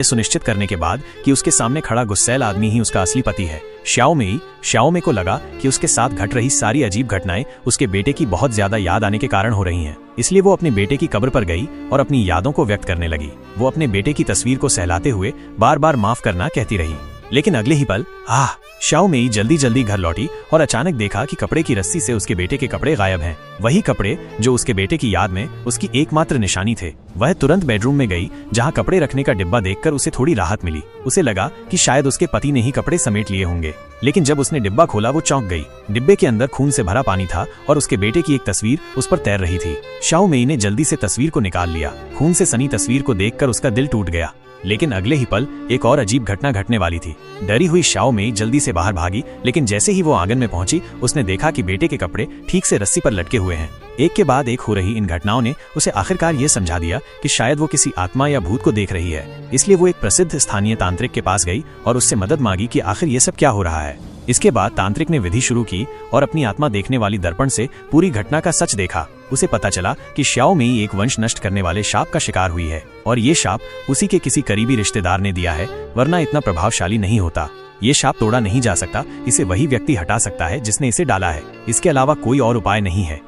सुनिश्चित करने के बाद कि उसके सामने खड़ा गुस्सैल आदमी ही उसका असली पति है। श्याओमे को लगा कि उसके साथ घट रही सारी अजीब घटनाएं उसके बेटे की बहुत ज्यादा याद आने के कारण हो रही हैं। इसलिए वो अपने बेटे की कब्र पर गई और अपनी यादों को व्यक्त करने लगी। वो अपने बेटे की तस्वीर को सहलाते हुए बार बार माफ करना कहती रही। लेकिन अगले ही पल श्याओमे जल्दी जल्दी घर लौटी और अचानक देखा कि कपड़े की रस्सी से उसके बेटे के कपड़े गायब हैं। वही कपड़े जो उसके बेटे की याद में उसकी एकमात्र निशानी थे। वह तुरंत बेडरूम में गई, जहां कपड़े रखने का डिब्बा देखकर उसे थोड़ी राहत मिली। उसे लगा कि शायद उसके पति ने ही कपड़े समेट लिए होंगे। लेकिन जब उसने डिब्बा खोला वो चौंक गई। डिब्बे के अंदर खून से भरा पानी था और उसके बेटे की एक तस्वीर उस पर तैर रही थी। श्याओमे ने जल्दी से तस्वीर को निकाल लिया। खून से सनी तस्वीर को देखकर उसका दिल टूट गया। लेकिन अगले ही पल एक और अजीब घटना घटने वाली थी। डरी हुई श्याओमे जल्दी से बाहर भागी, लेकिन जैसे ही वो आंगन में पहुंची उसने देखा कि बेटे के कपड़े ठीक से रस्सी पर लटके हुए हैं। एक के बाद एक हो रही इन घटनाओं ने उसे आखिरकार ये समझा दिया कि शायद वो किसी आत्मा या भूत को देख रही है। इसलिए वो एक प्रसिद्ध स्थानीय तांत्रिक के पास गई और उससे मदद मांगी कि आखिर ये सब क्या हो रहा है। इसके बाद तांत्रिक ने विधि शुरू की और अपनी आत्मा देखने वाली दर्पण से पूरी घटना का सच देखा। उसे पता चला कि श्याओमे एक वंश नष्ट करने वाले शाप का शिकार हुई है और ये शाप उसी के किसी करीबी रिश्तेदार ने दिया है, वरना इतना प्रभावशाली नहीं होता। ये शाप तोड़ा नहीं जा सकता, इसे वही व्यक्ति हटा सकता है जिसने इसे डाला है। इसके अलावा कोई और उपाय नहीं है।